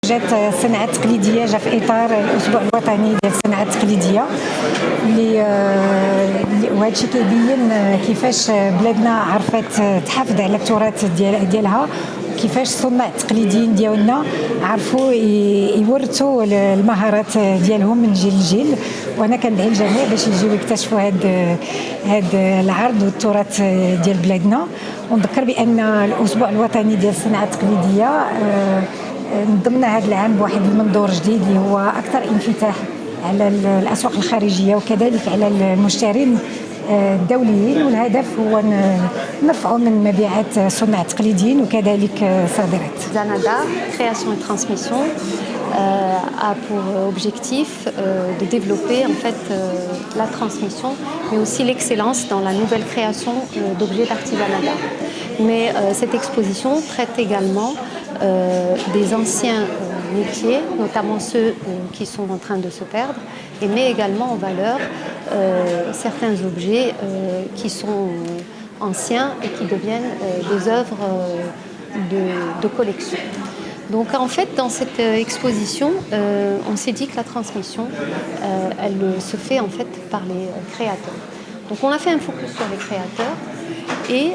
جات الصناعة التقليدية جا في إطار الأسبوع الوطني ديال الصناعة التقليدية وهذا الشيء كيبين كيفاش بلادنا عرفت تحافظ على التراث ديالها كيفاش الصناع التقليديين ديالنا عرفوا يورثوا المهارات ديالهم من جيل لجيل. وانا كندعي الجميع باش يجيو يكتشفوا هذا العرض والتراث ديال بلادنا. ونذكر بان الاسبوع الوطني ديال الصناعه التقليديه نظمنا هذا العام بواحد المنظور جديد اللي هو اكثر انفتاح على الاسواق الخارجيه وكذلك على المشترين الدوليين. والهدف هو نرفعوا من مبيعات الصناع التقليديين وكذلك صادرات. Zanada, création et transmission, a pour objectif de développer en fait la transmission, mais aussi l'excellence dans la nouvelle création d'objets d'artisanat d'art. Mais cette exposition traite également des anciens métiers, notamment ceux qui sont en train de se perdre, et met également en valeur certains objets qui sont anciens et qui deviennent des œuvres de collection. Donc en fait, dans cette exposition, on s'est dit que la transmission, elle se fait en fait par les créateurs. Donc on a fait un focus sur les créateurs et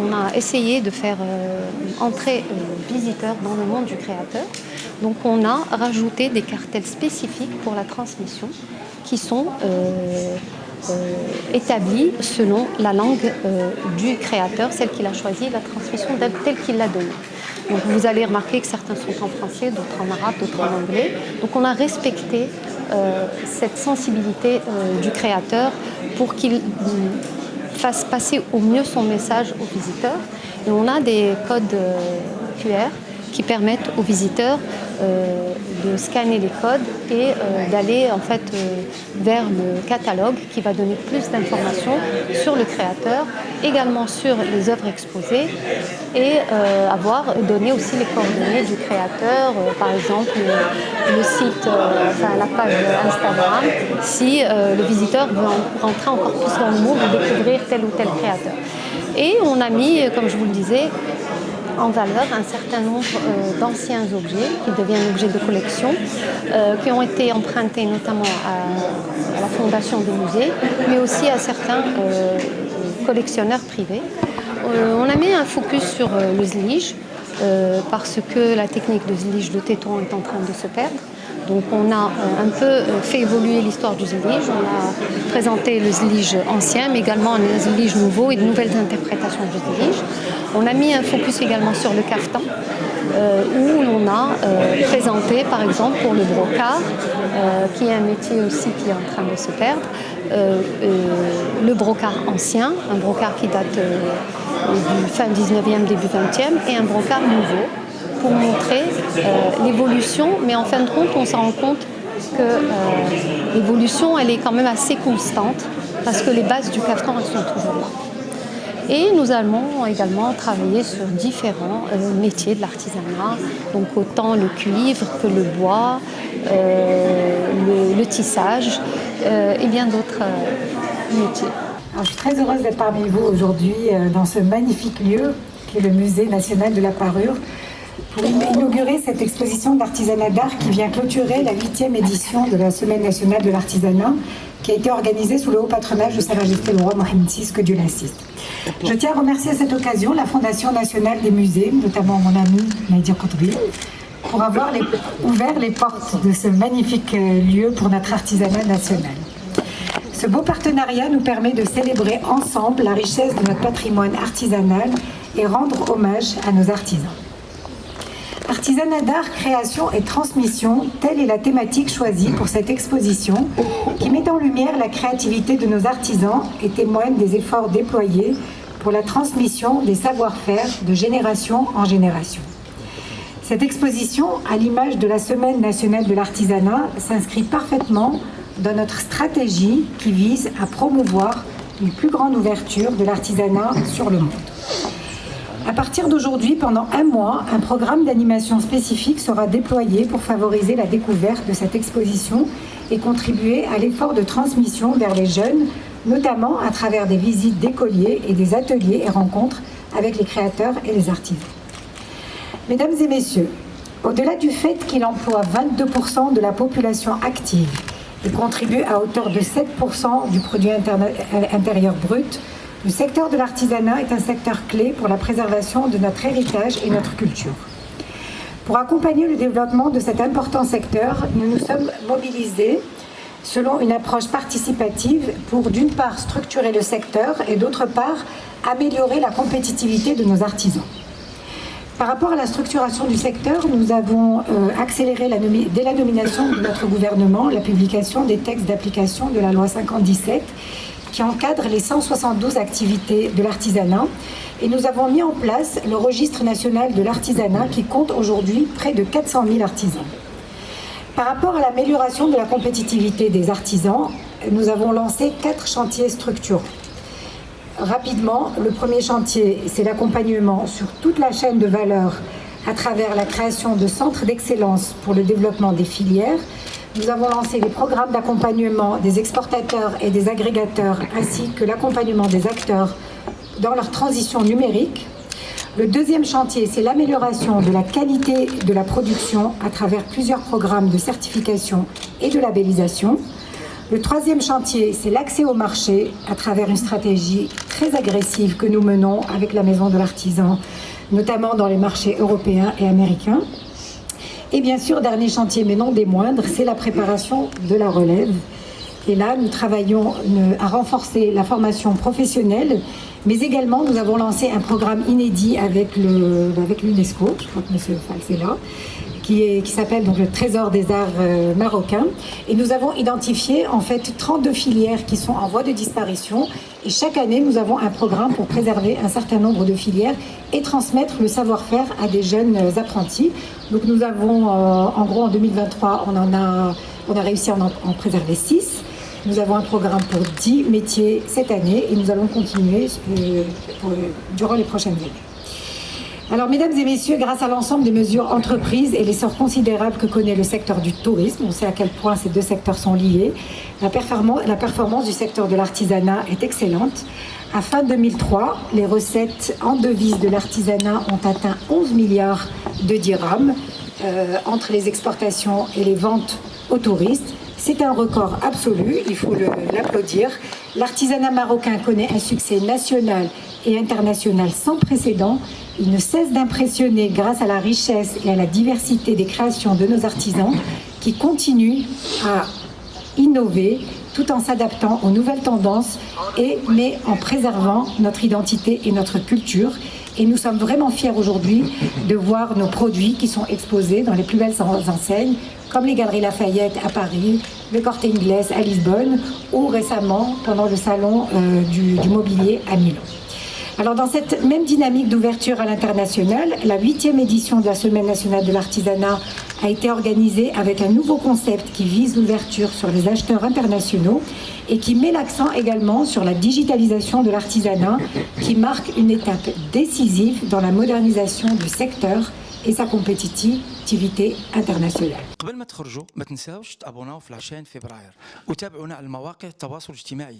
on a essayé de faire entrer visiteurs dans le monde du créateur. Donc on a rajouté des cartels spécifiques pour la transmission qui sont établis selon la langue du créateur, celle qu'il a choisie, la transmission telle qu'il l'a donnée. Donc vous allez remarquer que certains sont en français, d'autres en arabe, d'autres en anglais. Donc on a respecté cette sensibilité du créateur pour qu'il fasse passer au mieux son message aux visiteurs. Et on a des codes QR qui permettent aux visiteurs de scanner les codes et d'aller en fait vers le catalogue qui va donner plus d'informations sur le créateur, également sur les œuvres exposées et donner aussi les coordonnées du créateur, par exemple le site, la page Instagram, si le visiteur veut rentrer encore plus dans le monde et découvrir tel ou tel créateur. Et on a mis, comme je vous le disais, en valeur un certain nombre d'anciens objets qui deviennent objets de collection, qui ont été empruntés notamment à la fondation des musées, mais aussi à certains collectionneurs privés. On a mis un focus sur le zlige, parce que la technique de zlige de téton est en train de se perdre. Donc on a un peu fait évoluer l'histoire du zlige, on a présenté le zlige ancien, mais également un zlige nouveau et de nouvelles interprétations du zlige. On a mis un focus également sur le kaftan, où on a présenté par exemple pour le brocart, qui est un métier aussi qui est en train de se perdre, le brocart ancien, un brocart qui date du fin 19e, début 20e, et un brocart nouveau, pour montrer l'évolution, mais en fin de compte, on s'en rend compte que l'évolution, elle est quand même assez constante, parce que les bases du kaftan, elles sont toujours là. Et nous allons également travailler sur différents métiers de l'artisanat, donc autant le cuivre que le bois, le tissage et bien d'autres métiers. Alors, je suis très heureuse d'être parmi vous aujourd'hui dans ce magnifique lieu qui est le Musée national de la parure, pour inaugurer cette exposition d'artisanat d'art qui vient clôturer la 8e édition de la Semaine nationale de l'artisanat, qui a été organisée sous le haut patronage de Sa Majesté le roi Mohamed VI, que Dieu l'assiste. Je tiens à remercier à cette occasion la Fondation nationale des musées, notamment mon ami Naïdia Koutbi, pour avoir ouvert les portes de ce magnifique lieu pour notre artisanat national. Ce beau partenariat nous permet de célébrer ensemble la richesse de notre patrimoine artisanal et rendre hommage à nos artisans. Artisanat d'art, création et transmission, telle est la thématique choisie pour cette exposition qui met en lumière la créativité de nos artisans et témoigne des efforts déployés pour la transmission des savoir-faire de génération en génération. Cette exposition, à l'image de la Semaine nationale de l'artisanat, s'inscrit parfaitement dans notre stratégie qui vise à promouvoir une plus grande ouverture de l'artisanat sur le monde. À partir d'aujourd'hui, pendant un mois, un programme d'animation spécifique sera déployé pour favoriser la découverte de cette exposition et contribuer à l'effort de transmission vers les jeunes, notamment à travers des visites d'écoliers et des ateliers et rencontres avec les créateurs et les artisans. Mesdames et messieurs, Au-delà du fait qu'il emploie 22% de la population active et contribue à hauteur de 7% du produit intérieur brut, le secteur de l'artisanat est un secteur clé pour la préservation de notre héritage et notre culture. Pour accompagner le développement de cet important secteur, nous nous sommes mobilisés selon une approche participative pour d'une part structurer le secteur et d'autre part améliorer la compétitivité de nos artisans. Par rapport à la structuration du secteur, nous avons accéléré dès la nomination de notre gouvernement la publication des textes d'application de la loi 50-17 qui encadre les 172 activités de l'artisanat et nous avons mis en place le registre national de l'artisanat qui compte aujourd'hui près de 400 000 artisans. Par rapport à l'amélioration de la compétitivité des artisans, nous avons lancé 4 chantiers structurants. Rapidement, le premier chantier, c'est l'accompagnement sur toute la chaîne de valeur à travers la création de centres d'excellence pour le développement des filières. Nous avons lancé les programmes d'accompagnement des exportateurs et des agrégateurs, ainsi que l'accompagnement des acteurs dans leur transition numérique. Le deuxième chantier, c'est l'amélioration de la qualité de la production à travers plusieurs programmes de certification et de labellisation. Le troisième chantier, c'est l'accès au marché à travers une stratégie très agressive que nous menons avec la Maison de l'Artisan, notamment dans les marchés européens et américains. Et bien sûr, dernier chantier, mais non des moindres, c'est la préparation de la relève. Et là, nous travaillons à renforcer la formation professionnelle, mais également, nous avons lancé un programme inédit avec l'UNESCO, je crois que M. Fals est là, qui s'appelle donc le Trésor des arts marocains. Et nous avons identifié en fait 32 filières qui sont en voie de disparition. Et chaque année, nous avons un programme pour préserver un certain nombre de filières et transmettre le savoir-faire à des jeunes apprentis. Donc nous avons, en gros, en 2023, on a réussi à en préserver 6. Nous avons un programme pour 10 métiers cette année et nous allons continuer durant les prochaines années. Alors, mesdames et messieurs, grâce à l'ensemble des mesures entreprises et l'essor considérable que connaît le secteur du tourisme, on sait à quel point ces deux secteurs sont liés, la performance du secteur de l'artisanat est excellente. À fin 2003, les recettes en devises de l'artisanat ont atteint 11 milliards de dirhams entre les exportations et les ventes aux touristes. C'est un record absolu, il faut l'applaudir. L'artisanat marocain connaît un succès national et international sans précédent. Il ne cesse d'impressionner grâce à la richesse et à la diversité des créations de nos artisans qui continuent à innover tout en s'adaptant aux nouvelles tendances mais en préservant notre identité et notre culture. Et nous sommes vraiment fiers aujourd'hui de voir nos produits qui sont exposés dans les plus belles enseignes, comme les Galeries Lafayette à Paris, le Corte Inglés à Lisbonne ou récemment pendant le salon du mobilier à Milan. Alors dans cette même dynamique d'ouverture à l'international, la 8e édition de la Semaine nationale de l'artisanat a été organisée avec un nouveau concept qui vise l'ouverture sur les acheteurs internationaux et qui met l'accent également sur la digitalisation de l'artisanat qui marque une étape décisive dans la modernisation du secteur et sa compétitivité internationale. قبل ما تخرجوا ما تنساوش تابوناو في 20 فبراير وتابعونا على المواقع التواصل الاجتماعي.